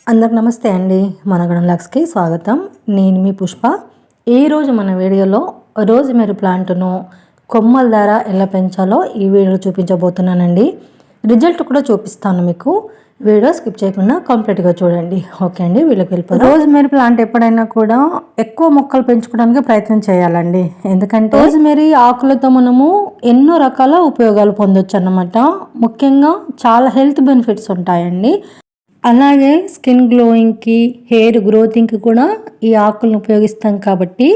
అందరికి నమస్తే అండి. మన గణలాక్స్కి స్వాగతం. నేను మీ పుష్ప. ఈరోజు మన వీడియోలో రోజ్మెరీ ప్లాంట్ను కొమ్మల ద్వారా ఎలా పెంచాలో ఈ వీడియోలో చూపించబోతున్నానండి. రిజల్ట్ కూడా చూపిస్తాను మీకు. వీడియో స్కిప్ చేయకుండా కంప్లీట్గా చూడండి. ఓకే అండి, వీళ్ళకి వెళ్ళిపోతాం. రోజ్మెరీ ప్లాంట్ ఎప్పుడైనా కూడా ఎక్కువ మొక్కలు పెంచుకోవడానికి ప్రయత్నం చేయాలండి. ఎందుకంటే రోజ్మెరీ ఆకులతో మనము ఎన్నో రకాల ఉపయోగాలు పొందొచ్చు అన్నమాట. ముఖ్యంగా చాలా హెల్త్ బెనిఫిట్స్ ఉంటాయండి. అలాగే స్కిన్ గ్లోయింగ్కి, హెయిర్ గ్రోతింగ్కి కూడా ఈ ఆకులను ఉపయోగిస్తాం కాబట్టి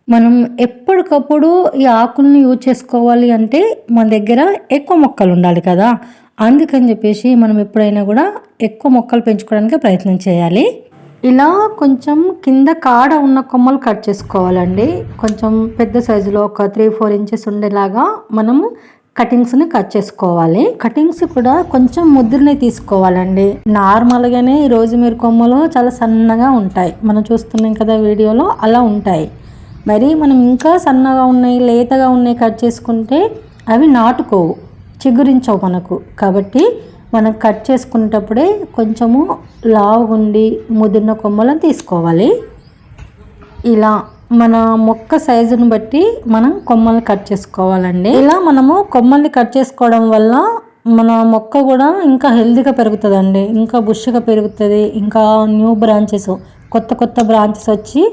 మనం ఎప్పటికప్పుడు ఈ ఆకులను యూజ్ చేసుకోవాలి అంటే మన దగ్గర ఎక్కువ మొక్కలు ఉండాలి కదా. అందుకని చెప్పేసి మనం ఎప్పుడైనా కూడా ఎక్కువ మొక్కలు పెంచుకోవడానికి ప్రయత్నం చేయాలి. ఇలా కొంచెం కింద కాడ ఉన్న కొమ్మలు కట్ చేసుకోవాలండి. కొంచెం పెద్ద సైజులో ఒక 3-4 ఇంచెస్ ఉండేలాగా మనము కటింగ్స్ని కట్ చేసుకోవాలి. కటింగ్స్ కూడా కొంచెం ముద్రనే తీసుకోవాలండి. నార్మల్గానే ఈ రోజ్మెరీ కొమ్మలు చాలా సన్నగా ఉంటాయి, మనం చూస్తున్నాం కదా వీడియోలో, అలా ఉంటాయి. మరి మనం ఇంకా సన్నగా ఉన్నాయి, లేతగా ఉన్నాయి కట్ చేసుకుంటే అవి నాటుకోవు, చిగురించవు మనకు. కాబట్టి మనం కట్ చేసుకునేటప్పుడే కొంచెము లావుగుండి ముదిరిన కొమ్మలను తీసుకోవాలి. ఇలా మన మొక్క సైజుని బట్టి మనం కొమ్మల్ని కట్ చేసుకోవాలండి. ఇలా మనము కొమ్మల్ని కట్ చేసుకోవడం వల్ల మన మొక్క కూడా ఇంకా హెల్తీగా పెరుగుతుందండి, ఇంకా బుష్గా పెరుగుతుంది. ఇంకా న్యూ బ్రాంచెస్, కొత్త బ్రాంచెస్ వచ్చి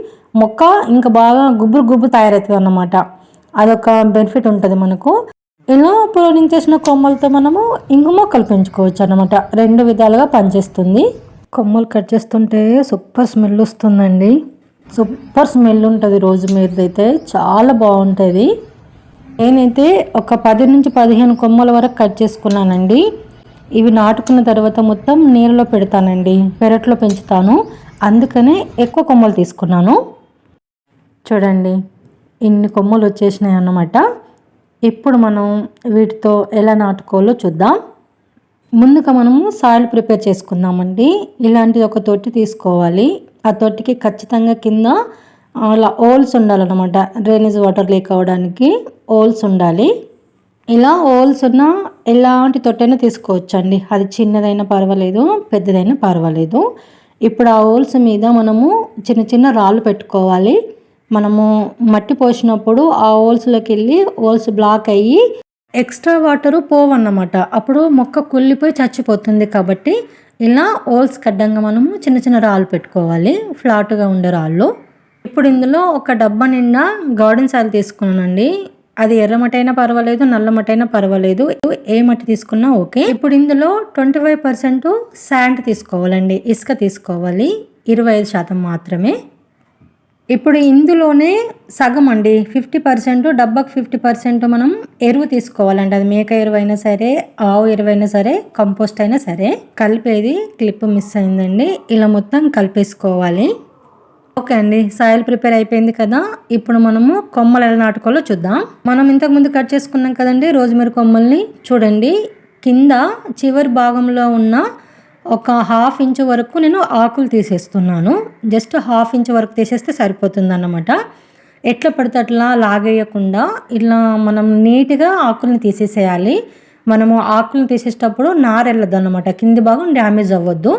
మొక్క ఇంకా బాగా గుబురు తయారవుతుంది అన్నమాట. అదొక బెనిఫిట్ ఉంటుంది మనకు. ఇలా ప్రూనింగ్ చేసిన కొమ్మలతో మనము ఇంక మొక్కలు పెంచుకోవచ్చు అన్నమాట. 2 విధాలుగా పనిచేస్తుంది. కొమ్మలు కట్ చేస్తుంటే సూపర్ స్మెల్ వస్తుందండి. సూపర్ స్మెల్ ఉంటుంది రోజ్మెరీ అయితే, చాలా బాగుంటుంది. నేనైతే ఒక 10-15 కొమ్మల వరకు కట్ చేసుకున్నానండి. ఇవి నాటుకున్న తర్వాత మొత్తం నీళ్ళలో పెడతానండి, పెరట్లో పెంచుతాను. అందుకనే ఎక్కువ కొమ్మలు తీసుకున్నాను. చూడండి, ఇన్ని కొమ్మలు వచ్చేసినాయి అన్నమాట. ఇప్పుడు మనం వీటితో ఎలా నాటుకోవాలో చూద్దాం. ముందుగా మనము సాయిల్ ప్రిపేర్ చేసుకుందామండి. ఇలాంటి ఒక తొట్టి తీసుకోవాలి. ఆ తొట్టికి ఖచ్చితంగా కింద అలా హోల్స్ ఉండాలన్నమాట. డ్రైనేజ్ వాటర్ లీక్ అవ్వడానికి హోల్స్ ఉండాలి. ఇలా హోల్స్ ఉన్న ఎలాంటి తొట్టైనా తీసుకోవచ్చండి. అది చిన్నదైనా పర్వాలేదు, పెద్దదైనా పర్వాలేదు. ఇప్పుడు ఆ హోల్స్ మీద మనము చిన్న రాళ్ళు పెట్టుకోవాలి. మనము మట్టి పోసినప్పుడు ఆ హోల్స్లోకి వెళ్ళి హోల్స్ బ్లాక్ అయ్యి ఎక్స్ట్రా వాటరు పోవన్నమాట. అప్పుడు మొక్క కుళ్ళిపోయి చచ్చిపోతుంది. కాబట్టి ఇలా హోల్స్ కడ్డంగా మనము చిన్న రాళ్ళు పెట్టుకోవాలి, ఫ్లాట్గా ఉండే రాళ్ళు. ఇప్పుడు ఇందులో ఒక డబ్బా నిండా గార్డెన్ సాయిల్ తీసుకున్నానండి. అది ఎర్రమట్టైనా పర్వాలేదు, నల్లమట్టైనా పర్వాలేదు, ఏ మట్టి తీసుకున్నా ఓకే. ఇప్పుడు ఇందులో 25% శాండ్ తీసుకోవాలండి, ఇసుక తీసుకోవాలి, 25% మాత్రమే. ఇప్పుడు ఇందులోనే సగం అండి, 50%, డబ్బాకు 50% మనం ఎరువు తీసుకోవాలండి. అది మేక ఎరువు అయినా సరే, ఆవు ఎరువు అయినా సరే, కంపోస్ట్ అయినా సరే. కలిపేది క్లిప్ మిస్ అయిందండి. ఇలా మొత్తం కలిపేసుకోవాలి. ఓకే అండి, సాయిల్ ప్రిపేర్ అయిపోయింది కదా. ఇప్పుడు మనము కొమ్మలు ఎలా నాటుకోవాలో చూద్దాం. మనం ఇంతకుముందు కట్ చేసుకున్నాం కదండి రోజ్మెరీ కొమ్మల్ని. చూడండి, కింద చివరి భాగంలో ఉన్న ఒక 1/2 ఇంచు వరకు నేను ఆకులు తీసేస్తున్నాను. జస్ట్ 1/2 ఇంచు వరకు తీసేస్తే సరిపోతుంది అన్నమాట. ఎట్లా పడితే అట్లా లాగేయకుండా ఇలా మనం నీట్గా ఆకుల్ని తీసేసేయాలి. మనము ఆకులను తీసేటప్పుడు నారెళ్ళదు అన్నమాట, కింది భాగం డ్యామేజ్ అవ్వద్దు.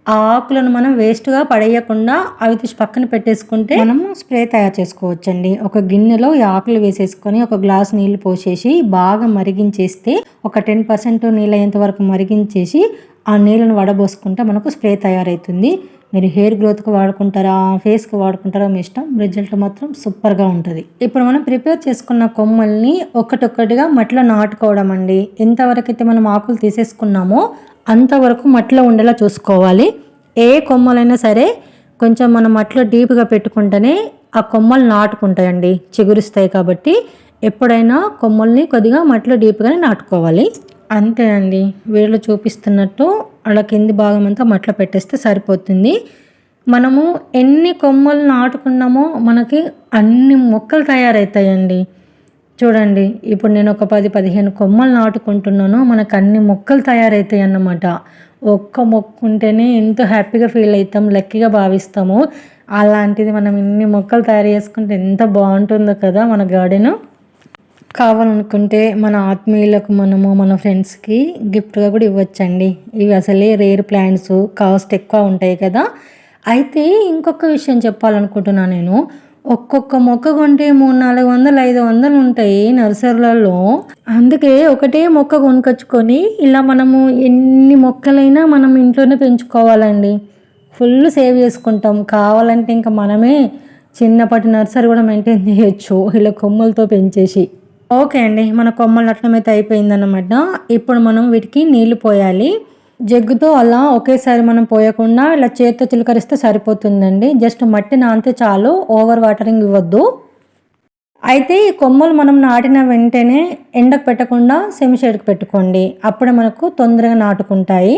ఆ ఆకులను మనం వేస్ట్గా పడేయకుండా అవి తీసి పక్కన పెట్టేసుకుంటే మనము స్ప్రే తయారు చేసుకోవచ్చండి. ఒక గిన్నెలో ఈ ఆకులు వేసేసుకొని ఒక గ్లాస్ నీళ్లు పోసేసి బాగా మరిగించేస్తే, ఒక 10% నీళ్ళు అయ్యేంత వరకు మరిగించేసి ఆ నీళ్ళను వడబోసుకుంటే మనకు స్ప్రే తయారవుతుంది. మీరు హెయిర్ గ్రోత్కి వాడుకుంటారా, ఫేస్కి వాడుకుంటారా మీ ఇష్టం. రిజల్ట్ మాత్రం సూపర్గా ఉంటుంది. ఇప్పుడు మనం ప్రిపేర్ చేసుకున్న కొమ్మల్ని ఒక్కటొక్కటిగా మట్టిలో నాటుకోవడం అండి. ఎంతవరకు అయితే మనం ఆకులు తీసేసుకున్నామో అంతవరకు మట్టిలో ఉండేలా చూసుకోవాలి. ఏ కొమ్మలైనా సరే కొంచెం మనం మట్టిలో డీప్గా పెట్టుకుంటేనే ఆ కొమ్మలు నాటుకుంటాయండి, చిగురిస్తాయి. కాబట్టి ఎప్పుడైనా కొమ్మల్ని కొద్దిగా మట్టిలో డీప్గానే నాటుకోవాలి. అంతే అండి, వీళ్ళు చూపిస్తున్నట్టు అలా కింది భాగం అంతా మట్టిలో పెట్టేస్తే సరిపోతుంది. మనము ఎన్ని కొమ్మలు నాటుకున్నామో మనకి అన్ని మొక్కలు తయారవుతాయండి. చూడండి, ఇప్పుడు నేను ఒక 10-15 కొమ్మలు నాటుకుంటున్నాను, మనకు అన్ని మొక్కలు తయారవుతాయి అన్నమాట. ఒక్క మొక్క ఉంటేనే ఎంతో హ్యాపీగా ఫీల్ అవుతాం, లక్కీగా భావిస్తాము. అలాంటిది మనం ఇన్ని మొక్కలు తయారు చేసుకుంటే ఎంత బాగుంటుందో కదా మన గార్డెన్. కావాలనుకుంటే మన ఆత్మీయులకు మనము మన ఫ్రెండ్స్కి గిఫ్ట్గా కూడా ఇవ్వచ్చండి. ఇవి అసలే రేర్ ప్లాంట్స్, కాస్ట్ ఎక్కువ ఉంటాయి కదా. అయితే ఇంకొక విషయం చెప్పాలనుకుంటున్నా నేను. ఒక్కొక్క మొక్క కొంటే 300, 400, 500 ఉంటాయి నర్సరీలలో. అందుకే ఒకటే మొక్క కొనుకొచ్చుకొని ఇలా మనము ఎన్ని మొక్కలైనా మనం ఇంట్లోనే పెంచుకోవాలండి. ఫుల్ సేవ్ చేసుకుంటాం. కావాలంటే ఇంకా మనమే చిన్నపాటి నర్సరీ కూడా మెయింటైన్ చేయొచ్చు ఇలా కొమ్మలతో పెంచేసి. ఓకే అండి, మన కొమ్మలు నాటడం అయితే అయిపోయిందన్నమాట. ఇప్పుడు మనం వీటికి నీళ్లు పోయాలి. జగ్గుతో అలా ఒకేసారి మనం పోయకుండా ఇలా చేత్తో చిలకరిస్తే సరిపోతుందండి. జస్ట్ మట్టి నానితే చాలు, ఓవర్ వాటరింగ్ ఇవ్వద్దు. అయితే ఈ కొమ్మలు మనం నాటిన వెంటనే ఎండకు పెట్టకుండా సెమి షేడ్కి పెట్టుకోండి. అప్పుడే మనకు తొందరగా నాటుకుంటాయి.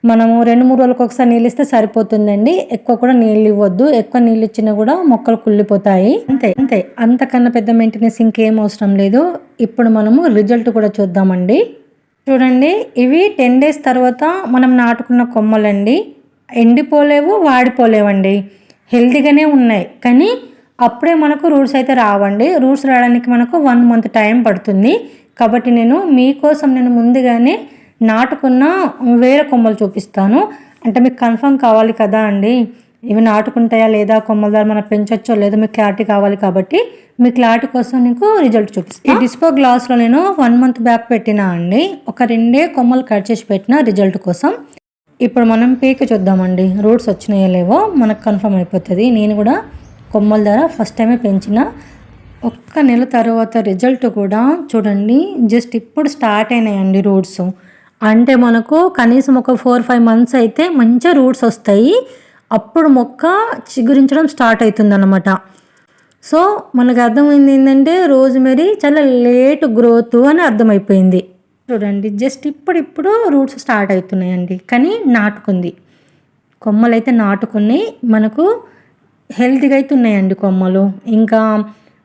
మనము 2-3 రోజులకు ఒకసారి నీళ్ళు ఇస్తే సరిపోతుందండి. ఎక్కువ కూడా నీళ్ళు ఇవ్వద్దు. ఎక్కువ నీళ్ళు ఇచ్చినా కూడా మొక్కలు కుళ్ళిపోతాయి. అంతే అంతే, అంతకన్నా పెద్ద మెయింటెనెన్స్ ఇంకేం అవసరం లేదు. ఇప్పుడు మనము రిజల్ట్ కూడా చూద్దామండి. చూడండి, ఇవి 10 days తర్వాత మనం నాటుకున్న కొమ్మలండి. ఎండిపోలేవు, వాడిపోలేవండి, హెల్తీగానే ఉన్నాయి. కానీ అప్పుడే మనకు రూట్స్ అయితే రావండి. రూట్స్ రావడానికి మనకు 1 month టైం పడుతుంది. కాబట్టి నేను మీకోసం ముందుగానే నాటుకున్న వేరే కొమ్మలు చూపిస్తాను. అంటే మీకు కన్ఫర్మ్ కావాలి కదా అండి, ఇవి నాటుకుంటాయా లేదా, కొమ్మల ద్వారా మనం పెంచొచ్చో లేదో మీకు క్లారిటీ కావాలి. కాబట్టి మీ క్లారిటీ కోసం నీకు రిజల్ట్ చూపిస్తాను. ఈ డిస్పో గ్లాస్లో నేను 1 month బ్యాక్ పెట్టినా అండి. ఒక 2 కొమ్మలు కట్ చేసి పెట్టిన రిజల్ట్ కోసం. ఇప్పుడు మనం పీకి చూద్దామండి, రూట్స్ వచ్చినాయో లేవో మనకు కన్ఫర్మ్ అయిపోతుంది. నేను కూడా కొమ్మల ద్వారా ఫస్ట్ టైమే పెంచిన. ఒక్క నెల తర్వాత రిజల్ట్ కూడా చూడండి, జస్ట్ ఇప్పుడు స్టార్ట్ అయినాయండి రూట్స్. అంటే మనకు కనీసం ఒక 4-5 months అయితే మంచిగా రూట్స్ వస్తాయి. అప్పుడు మొక్క చిగురించడం స్టార్ట్ అవుతుంది అన్నమాట. సో మనకు అర్థమైంది ఏంటంటే రోజ్మెరీ చాలా లేట్ గ్రోత్ అని అర్థమైపోయింది. చూడండి, జస్ట్ ఇప్పుడు రూట్స్ స్టార్ట్ అవుతున్నాయండి. కానీ నాటుకుంది, కొమ్మలు అయితే నాటుకున్నాయి. మనకు హెల్తీగా అయితే ఉన్నాయండి కొమ్మలు. ఇంకా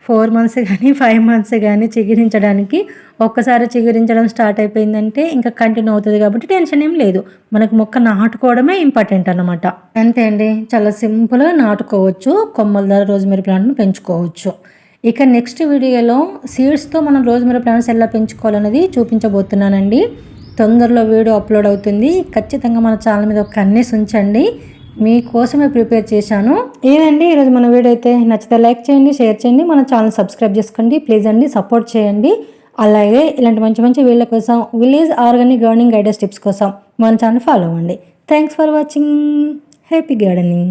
4 months కానీ 5 months కానీ చిగురించడానికి, ఒక్కసారి చిగురించడం స్టార్ట్ అయిపోయిందంటే ఇంకా కంటిన్యూ అవుతుంది. కాబట్టి టెన్షన్ ఏం లేదు. మనకు మొక్క నాటుకోవడమే ఇంపార్టెంట్ అన్నమాట. అంతే అండి, చాలా సింపుల్గా నాటుకోవచ్చు. కొమ్మల ద్వారా రోజ్మెరీ ప్లాంట్ను పెంచుకోవచ్చు. ఇక నెక్స్ట్ వీడియోలో సీడ్స్తో మనం రోజ్మెరీ ప్లాంట్స్ ఎలా పెంచుకోవాలనేది చూపించబోతున్నానండి. తొందరలో వీడియో అప్లోడ్ అవుతుంది. ఖచ్చితంగా మన ఛానల్ మీద ఒక కన్నేసి ఉంచండి, మీకోసమే ప్రిపేర్ చేశాను. ఏదండి ఈరోజు మన వీడియో అయితే నచ్చితే లైక్ చేయండి, షేర్ చేయండి, మన ఛానల్ సబ్స్క్రైబ్ చేసుకోండి ప్లీజ్ అండి, సపోర్ట్ చేయండి. అలాగే ఇలాంటి మంచి మంచి వీడియోల కోసం, village organic gardening guidance tips కోసం మన ఛానల్ ఫాలో అవ్వండి. Thanks for watching. Happy gardening.